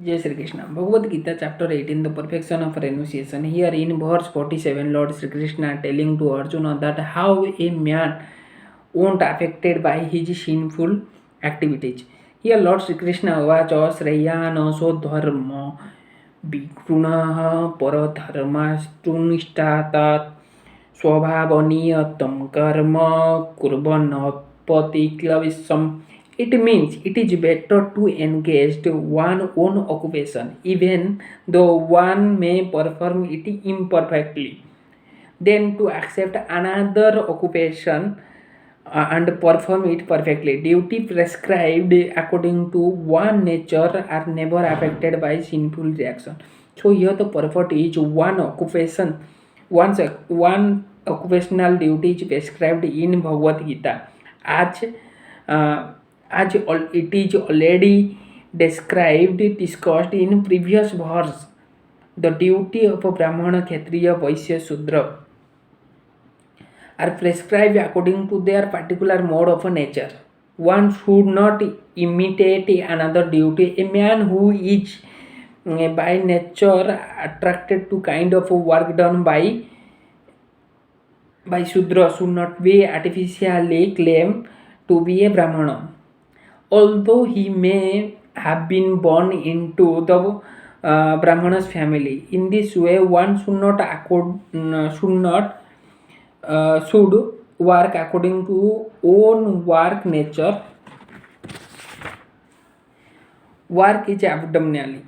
Jai Sri Krishna. Bhagavad Gita chapter 18, the perfection of renunciation. Here in verse 47, Lord Sri Krishna telling to Arjuna that how a man won't affected by his sinful activities. Here Lord Sri Krishna vacha shreyana so dharma vikrunah paradharmastunistatat स्वभावनियतं कर्म कुर्वन्नपतिक्लविषम्. It means it is better to engage one own occupation, even though one may perform it imperfectly, than to accept another occupation and perform it perfectly. Duty prescribed according to one nature are never affected by sinful reaction. So here the purport is one occupation, one occupational duty is prescribed in Bhagavad Gita, as it is already discussed in previous verse. The duty of a Brahmana, Kshatriya, Vaishya, Shudra are prescribed according to their particular mode of nature. One should not imitate another duty. A man who is by nature attracted to kind of work done by Shudra should not be artificially claimed to be a Brahmana. Although he may have been born into the Brahmana's family. In this way, one should work according to own work nature. Work is abdominally.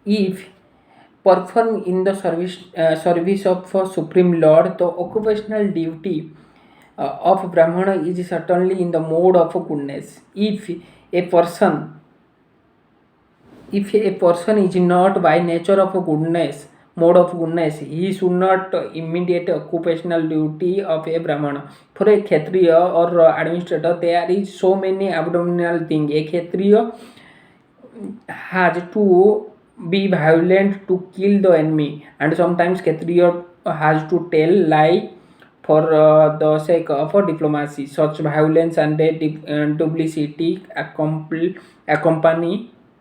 If perform in the service of Supreme Lord, the occupational duty of Brahmana is certainly in the mode of goodness. If a person is not by nature of mode of goodness, he should not immediate occupational duty of a Brahmana. For a Kshatriya or administrator, there is so many abdominal things. A Kshatriya has to be violent to kill the enemy, and sometimes Kshatriya has to tell lie for the sake of diplomacy. Such violence and duplicity accompany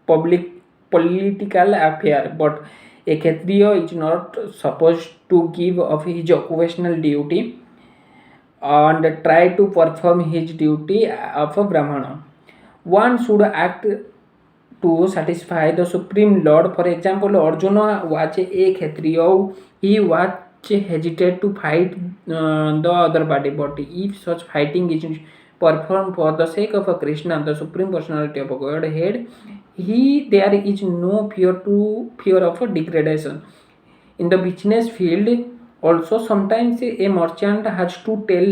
political affair, but a Kshatriya is not supposed to give up his occupational duty and try to perform his duty of a Brahmana. One should act to satisfy the Supreme Lord. For example, Arjuna was a Kshatriya. He was hesitate to fight the other party, but if such fighting is performed for the sake of Krishna, the Supreme Personality of Godhead, there is no fear of degradation. In the business field also, sometimes a merchant has to tell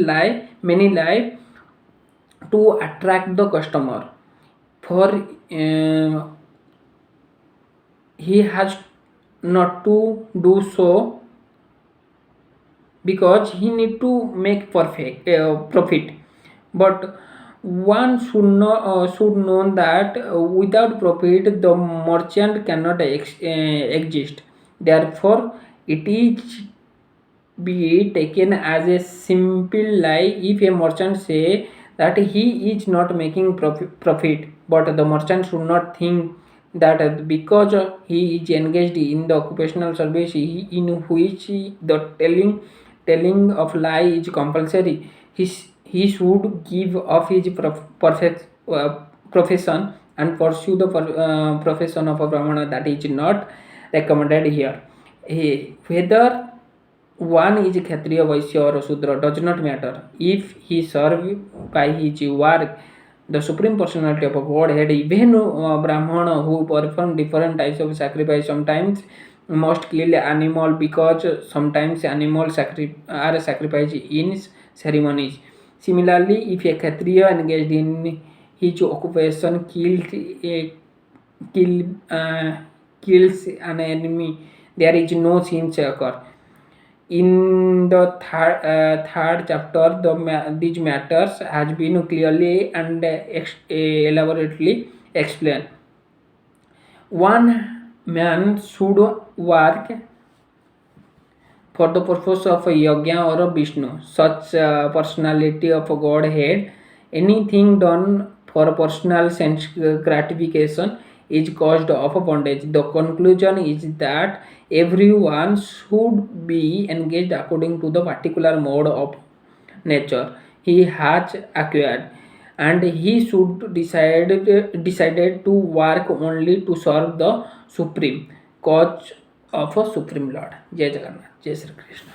many lie to attract the customer. For he has not to do so because he need to make profit, but one should know that without profit the merchant cannot exist. Therefore, it is be taken as a simple lie if a merchant say that he is not making profit, but the merchant should not think that because he is engaged in the occupational service in which the telling of lie is compulsory, he should give up his profession and pursue the profession of a Brahmana. That is not recommended here. Whether one is Kshatriya, Vaishya or Shudra does not matter. If he serve by his work the Supreme Personality of Godhead, even Brahmana who perform different types of sacrifice, sometimes must kill animal because sometimes animals are sacrificed in ceremonies. Similarly, if a Kshatriya engaged in his occupation kills an enemy, there is no sin occur. In the third chapter, these matters has been clearly and elaborately explained. One man should work for the purpose of a yajna or a Vishnu, such personality of a Godhead. Anything done for personal sense gratification is caused of bondage. The conclusion is that everyone should be engaged according to the particular mode of nature he has acquired, and he should decided to work only to serve the supreme cause of a supreme lord. Jai Jagannath, Jai Sri Krishna.